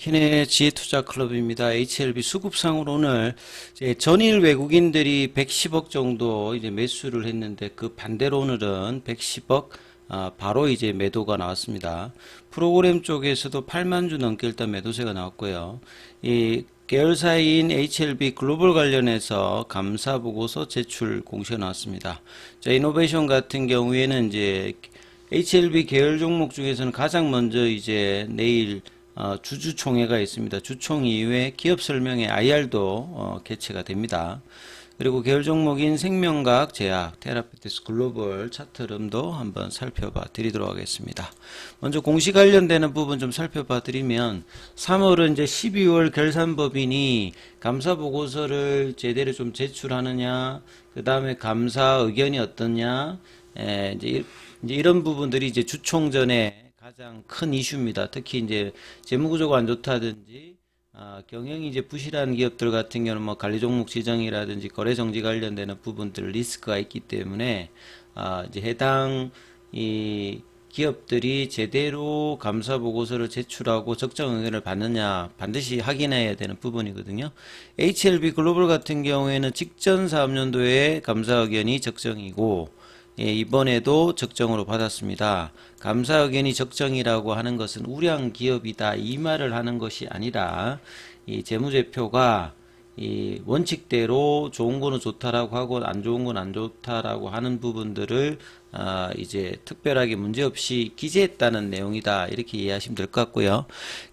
박희내 지혜투자클럽입니다. HLB 수급상으로 오늘 이제 전일 외국인들이 110억 정도 이제 매수를 했는데 그 반대로 오늘은 110억 바로 이제 매도가 나왔습니다. 프로그램 쪽에서도 8만 주 넘게 일단 매도세가 나왔고요. 이 계열사인 HLB 글로벌 관련해서 감사 보고서 제출 공시가 나왔습니다. 자, 이노베이션 같은 경우에는 이제 HLB 계열 종목 중에서는 가장 먼저 이제 내일 주주총회가 있습니다. 주총회 이후에 기업 설명회 IR도 개최가 됩니다. 그리고 계열 종목인 생명과학, 제약, 테라피티스 글로벌 차트 흐름도 한번 살펴봐 드리도록 하겠습니다. 먼저 공시 관련되는 부분 좀 살펴봐 드리면 3월은 이제 12월 결산법인이 감사 보고서를 제대로 좀 제출하느냐, 그 다음에 감사 의견이 어떠냐, 이제 이런 부분들이 이제 주총 전에 가장 큰 이슈입니다. 특히 이제 재무구조가 안 좋다든지 경영이 이제 부실한 기업들 같은 경우는 뭐 관리 종목 지정이라든지 거래 정지 관련되는 부분들 리스크가 있기 때문에 이제 해당 이 기업들이 제대로 감사 보고서를 제출하고 적정 의견을 받느냐 반드시 확인해야 되는 부분이거든요. HLB 글로벌 같은 경우에는 직전 사업년도에 감사 의견이 적정이고 이번에도 적정으로 받았습니다. 감사 의견이 적정이라고 하는 것은 우량 기업이다 이 말을 하는 것이 아니라 이 재무제표가 이 원칙대로 좋은 거는 좋다라고 하고 안 좋은 건 안 좋다라고 하는 부분들을 이제 특별하게 문제없이 기재했다는 내용이다 이렇게 이해하시면 될 것 같고요.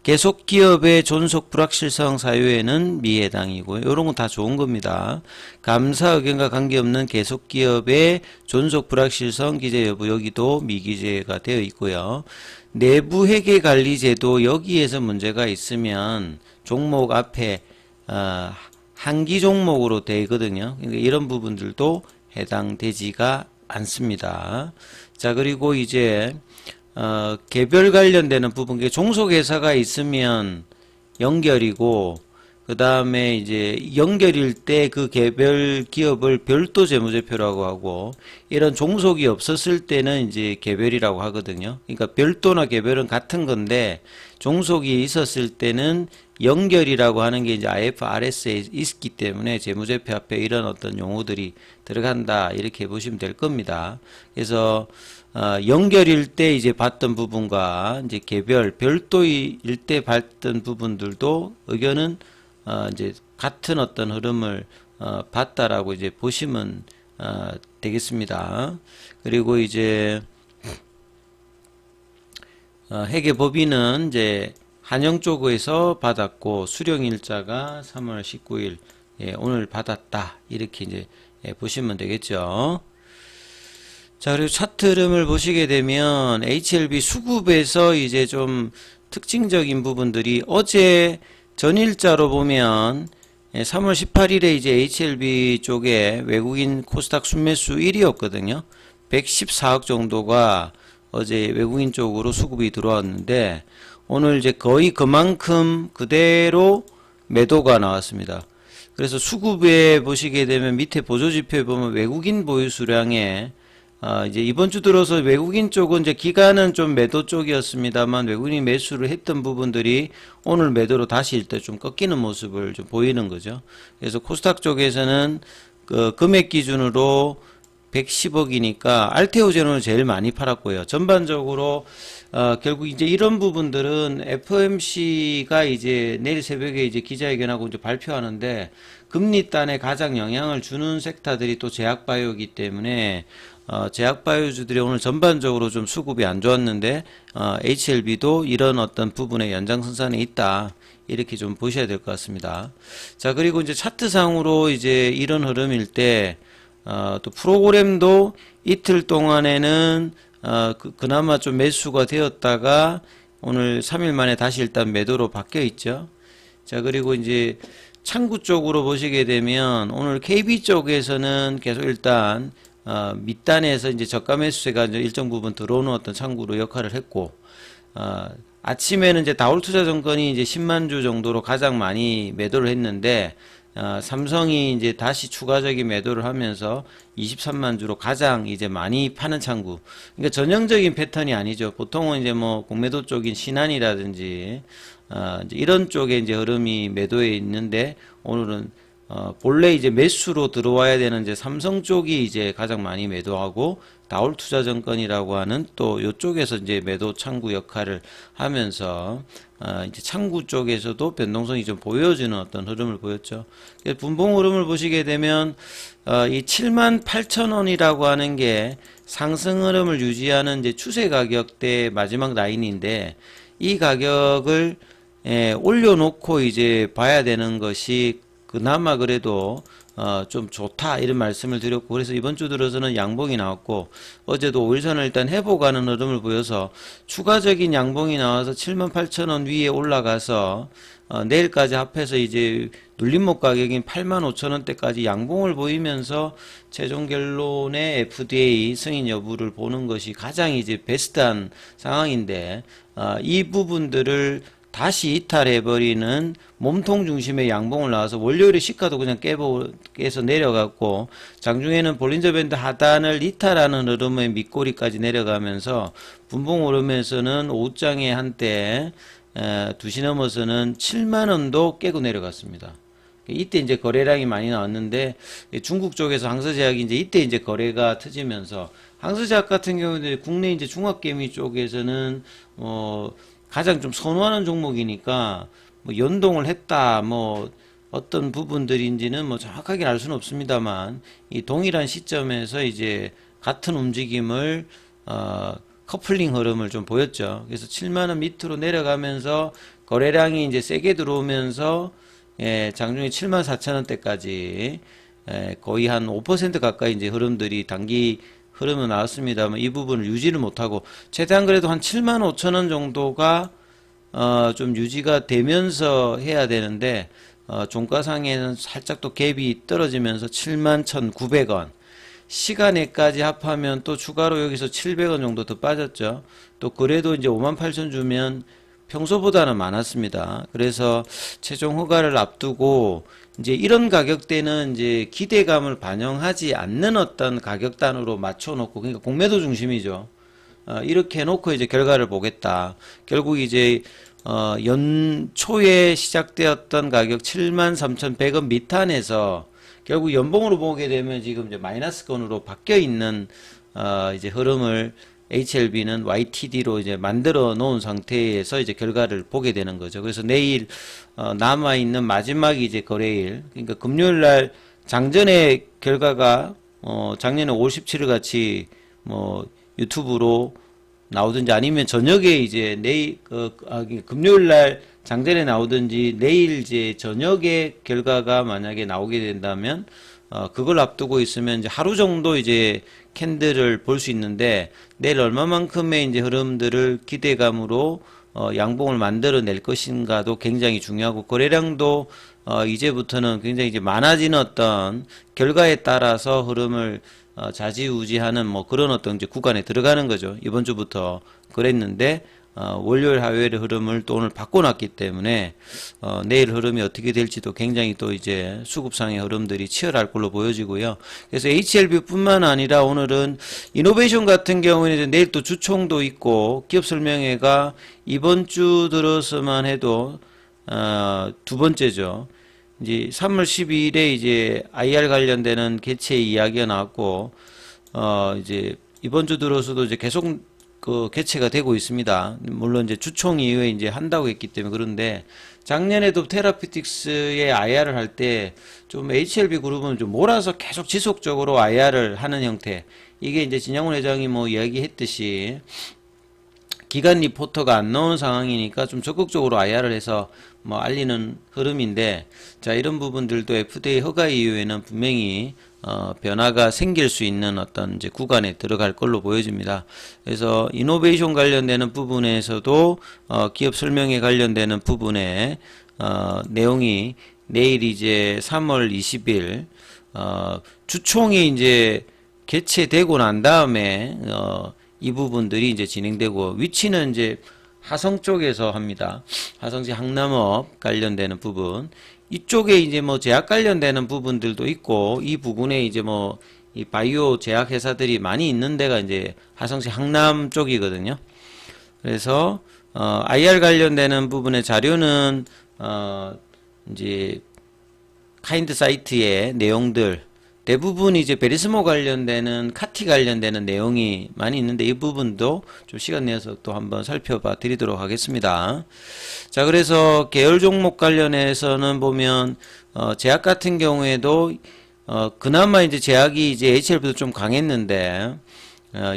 계속 기업의 존속 불확실성 사유에는 미해당이고요. 이런 건 다 좋은 겁니다. 감사 의견과 관계없는 계속 기업의 존속 불확실성 기재 여부 여기도 미기재가 되어 있고요. 내부 회계 관리 제도 여기에서 문제가 있으면 종목 앞에 한기 종목으로 되거든요. 그러니까 이런 부분들도 해당되지가 않습니다. 자, 그리고 이제 개별 관련되는 부분, 종속회사가 있으면 연결이고, 그 다음에 이제 연결일 때 그 개별 기업을 별도 재무제표라고 하고, 이런 종속이 없었을 때는 이제 개별이라고 하거든요. 그러니까 별도나 개별은 같은 건데, 종속이 있었을 때는 연결이라고 하는 게 이제 IFRS에 있기 때문에 재무제표 앞에 이런 어떤 용어들이 들어간다 이렇게 보시면 될 겁니다. 그래서 연결일 때 이제 봤던 부분과 이제 개별 별도일 때 봤던 부분들도 의견은 이제 같은 어떤 흐름을 봤다라고 이제 보시면 되겠습니다. 그리고 이제 회계법인은 이제 한영 쪽에서 받았고 수령일자가 3월 19일 오늘 받았다 이렇게 이제 보시면 되겠죠. 자, 그리고 차트 흐름을 보시게 되면 HLB 수급에서 이제 좀 특징적인 부분들이 어제 전일자로 보면 3월 18일에 이제 HLB 쪽에 외국인 코스닥 순매수 1위였거든요. 114억 정도가 어제 외국인 쪽으로 수급이 들어왔는데 오늘 이제 거의 그만큼 그대로 매도가 나왔습니다. 그래서 수급에 보시게 되면 밑에 보조지표에 보면 외국인 보유 수량에 이제 이번 주 들어서 외국인 쪽은 이제 기간은 좀 매도 쪽이었습니다만 외국인이 매수를 했던 부분들이 오늘 매도로 다시 일단 좀 꺾이는 모습을 좀 보이는 거죠. 그래서 코스닥 쪽에서는 그 금액 기준으로 110억이니까 알테오제노는 제일 많이 팔았고요. 전반적으로 결국 이제 이런 부분들은 FOMC가 이제 내일 새벽에 이제 기자회견하고 이제 발표하는데 금리단에 가장 영향을 주는 섹터들이 또 제약바이오이기 때문에 제약바이오주들이 오늘 전반적으로 좀 수급이 안 좋았는데 HLB도 이런 어떤 부분의 연장선상에 있다. 이렇게 좀 보셔야 될 것 같습니다. 자, 그리고 이제 차트상으로 이제 이런 흐름일 때 또 프로그램도 이틀 동안에는 그나마 좀 매수가 되었다가 오늘 3일 만에 다시 일단 매도로 바뀌어 있죠. 자, 그리고 이제 창구 쪽으로 보시게 되면 오늘 KB 쪽에서는 계속 일단 밑단에서 이제 저가 매수세가 이제 일정 부분 들어오는 어떤 창구로 역할을 했고 아침에는 이제 다올투자증권이 이제 10만 주 정도로 가장 많이 매도를 했는데 삼성이 이제 다시 추가적인 매도를 하면서 23만 주로 가장 이제 많이 파는 창구. 그러니까 전형적인 패턴이 아니죠. 보통은 이제 뭐 공매도 쪽인 신한이라든지 이제 이런 쪽에 이제 흐름이 매도에 있는데 오늘은 본래 이제 매수로 들어와야 되는 이제 삼성 쪽이 이제 가장 많이 매도하고 다올투자증권이라고 하는 또 이쪽에서 이제 매도 창구 역할을 하면서 이제 창구 쪽에서도 변동성이 좀 보여지는 어떤 흐름을 보였죠. 분봉 흐름을 보시게 되면 이 78,000원이라고 하는 게 상승 흐름을 유지하는 이제 추세 가격대 마지막 라인인데 이 가격을 올려놓고 이제 봐야 되는 것이 그나마 그래도 좀 좋다 이런 말씀을 드렸고, 그래서 이번 주 들어서는 양봉이 나왔고 어제도 5일선을 일단 회복하는 흐름을 보여서 추가적인 양봉이 나와서 78,000원 위에 올라가서 내일까지 합해서 이제 눌림목 가격인 85,000원대까지 양봉을 보이면서 최종 결론의 FDA 승인 여부를 보는 것이 가장 이제 베스트한 상황인데, 이 부분들을 다시 이탈해버리는 몸통 중심의 양봉을 나와서 월요일에 시가도 그냥 깨서 내려갔고, 장중에는 볼린저 밴드 하단을 이탈하는 흐름의 밑꼬리까지 내려가면서 분봉 흐름에서는 오후장에 한때 2시 넘어서는 7만원도 깨고 내려갔습니다. 이때 이제 거래량이 많이 나왔는데 중국 쪽에서 항서제약이 이제 이때 이제 거래가 터지면서, 항서제약 같은 경우는 국내 이제 중화개미 쪽에서는 가장 좀 선호하는 종목이니까 뭐 연동을 했다 뭐 어떤 부분들인지는 뭐 정확하게 알 수는 없습니다만, 이 동일한 시점에서 이제 같은 움직임을 커플링 흐름을 좀 보였죠. 그래서 7만원 밑으로 내려가면서 거래량이 이제 세게 들어오면서 장중에 74,000원대까지 거의 한 5% 가까이 이제 흐름들이 단기 흐름은 나왔습니다만 이 부분을 유지를 못하고 최대한 그래도 한 75,000원 정도가 좀 유지가 되면서 해야 되는데 종가상에는 살짝 또 갭이 떨어지면서 71,900원, 시간에까지 합하면 또 추가로 여기서 700원 정도 더 빠졌죠. 또 그래도 이제 58,000 주면 평소보다는 많았습니다. 그래서 최종 허가를 앞두고 이제 이런 가격대는 이제 기대감을 반영하지 않는 어떤 가격단으로 맞춰놓고, 그러니까 공매도 중심이죠. 이렇게 해놓고 이제 결과를 보겠다. 결국 이제 연초에 시작되었던 가격 73,100원 밑안에서 결국 연봉으로 보게 되면 지금 이제 마이너스권으로 바뀌어 있는 이제 흐름을 HLB는 YTD로 이제 만들어 놓은 상태에서 이제 결과를 보게 되는 거죠. 그래서 내일 남아 있는 마지막 이제 거래일, 그러니까 금요일 날 장전의 결과가 작년에 5월 17일 같이 뭐 유튜브로 나오든지 아니면 저녁에 이제 내일 금요일 날 장전에 나오든지 내일 이제 저녁에 결과가 만약에 나오게 된다면 그걸 앞두고 있으면 이제 하루 정도 이제 캔들을 볼 수 있는데, 내일 얼마만큼의 이제 흐름들을 기대감으로 양봉을 만들어낼 것인가도 굉장히 중요하고, 거래량도 이제부터는 굉장히 이제 많아지는 어떤 결과에 따라서 흐름을 좌지우지하는 뭐 그런 어떤 이제 구간에 들어가는 거죠. 이번 주부터 그랬는데 월요일 화요일의 흐름을 또 오늘 바꿔놨기 때문에 내일 흐름이 어떻게 될지도 굉장히 또 이제 수급상의 흐름들이 치열할 걸로 보여지고요. 그래서 HLB 뿐만 아니라 오늘은 이노베이션 같은 경우에는 내일 또 주총도 있고, 기업 설명회가 이번 주 들어서만 해도 두 번째죠. 이제 3월 12일에 이제 IR 관련되는 개최 이야기가 나왔고, 이제 이번 주 들어서도 이제 계속 그 개최가 되고 있습니다. 물론 이제 주총 이후에 이제 한다고 했기 때문에. 그런데 작년에도 테라피틱스의 IR을 할 때 좀 HLB 그룹은 좀 몰아서 계속 지속적으로 IR을 하는 형태, 이게 이제 진양훈 회장이 뭐 이야기했듯이 기간 리포터가 안 나오는 상황이니까 좀 적극적으로 IR을 해서 뭐 알리는 흐름인데, 자, 이런 부분들도 FDA 허가 이후에는 분명히 변화가 생길 수 있는 어떤 이제 구간에 들어갈 걸로 보여집니다. 그래서 이노베이션 관련되는 부분에서도 기업 설명에 관련되는 부분에 내용이 내일 이제 3월 20일 주총이 이제 개최되고 난 다음에 이 부분들이 이제 진행되고, 위치는 이제 화성 쪽에서 합니다. 화성시 항남업 관련되는 부분, 이쪽에 이제 뭐 제약 관련되는 부분들도 있고, 이 부근에 이제 뭐 이 바이오 제약 회사들이 많이 있는 데가 이제 화성시 항남 쪽이거든요. 그래서 IR 관련되는 부분의 자료는 이제 카인드 사이트의 내용들 대부분 이제 베리스모 관련되는 카티 관련되는 내용이 많이 있는데 이 부분도 좀 시간 내서 또 한번 살펴봐 드리도록 하겠습니다. 자, 그래서 계열 종목 관련해서는 보면 제약 같은 경우에도 그나마 이제 제약이 이제 HLB도 좀 강했는데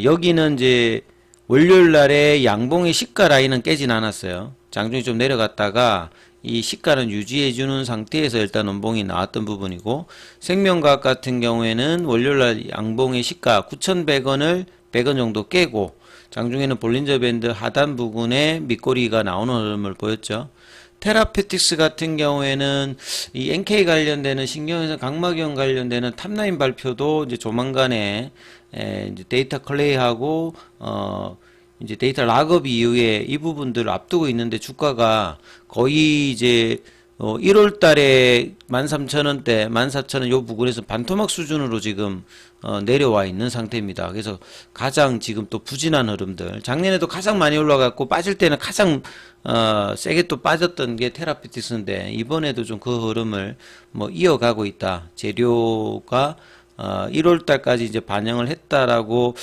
여기는 이제 월요일 날에 양봉의 시가 라인은 깨진 않았어요. 장중이 좀 내려갔다가 이 시가는 유지해주는 상태에서 일단 원봉이 나왔던 부분이고, 생명과학 같은 경우에는 월요일날 양봉의 시가 9,100원을 100원 정도 깨고 장중에는 볼린저 밴드 하단 부분에 밑꼬리가 나오는 흐름을 보였죠. 테라피틱스 같은 경우에는 이 NK 관련되는 신경회선 각막염 관련되는 탑라인 발표도 이제 조만간에 이제 데이터 클레이하고 이제 데이터 락업 이후에 이 부분들을 앞두고 있는데 주가가 거의 이제 1월 달에 13,000원대, 14,000원 요 부근에서 반토막 수준으로 지금 내려와 있는 상태입니다. 그래서 가장 지금 또 부진한 흐름들, 작년에도 가장 많이 올라갔고 빠질 때는 가장 세게 또 빠졌던 게 테라피틱스인데 이번에도 좀 그 흐름을 뭐 이어가고 있다. 재료가 1월 달까지 이제 반영을 했다라고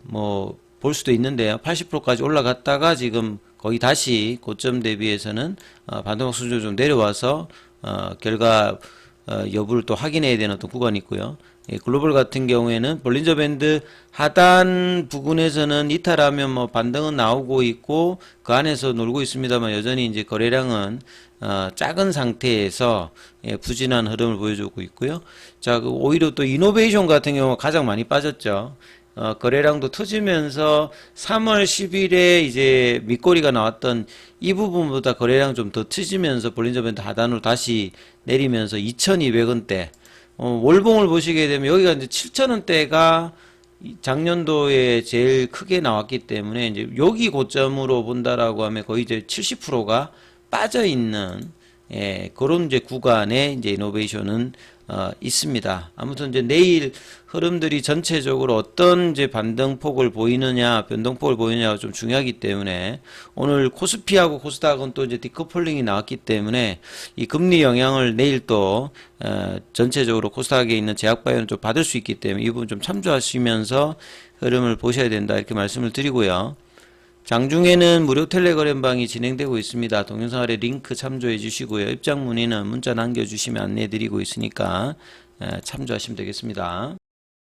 뭐 볼 수도 있는데요. 80%까지 올라갔다가 지금 거의 다시 고점 대비해서는 반토막 수준으로 좀 내려와서 결과 여부를 또 확인해야 되는 어떤 구간이 있고요. 예, 글로벌 같은 경우에는 볼린저 밴드 하단 부근에서는 이탈하면 뭐 반등은 나오고 있고 그 안에서 놀고 있습니다만 여전히 이제 거래량은 작은 상태에서 예, 부진한 흐름을 보여주고 있고요. 자, 오히려 또 이노베이션 같은 경우가 가장 많이 빠졌죠. 거래량도 터지면서 3월 10일에 이제 밑꼬리가 나왔던 이 부분보다 거래량 좀 더 터지면서 볼린저 밴드 하단으로 다시 내리면서 2,200원대 월봉을 보시게 되면 여기가 이제 7,000원대가 작년도에 제일 크게 나왔기 때문에 이제 여기 고점으로 본다라고 하면 거의 이제 70%가 빠져 있는 예, 그런 이제 구간에 이제 이노베이션은 있습니다. 아무튼 이제 내일 흐름들이 전체적으로 어떤 이제 반등폭을 보이느냐, 변동폭을 보이느냐가 좀 중요하기 때문에 오늘 코스피하고 코스닥은 또 이제 디커플링이 나왔기 때문에 이 금리 영향을 내일 또 전체적으로 코스닥에 있는 제약바이오는 좀 받을 수 있기 때문에 이 부분 좀 참조하시면서 흐름을 보셔야 된다 이렇게 말씀을 드리고요. 장중에는 무료 텔레그램방이 진행되고 있습니다. 동영상 아래 링크 참조해 주시고요. 입장 문의는 문자 남겨주시면 안내해 드리고 있으니까 참조하시면 되겠습니다.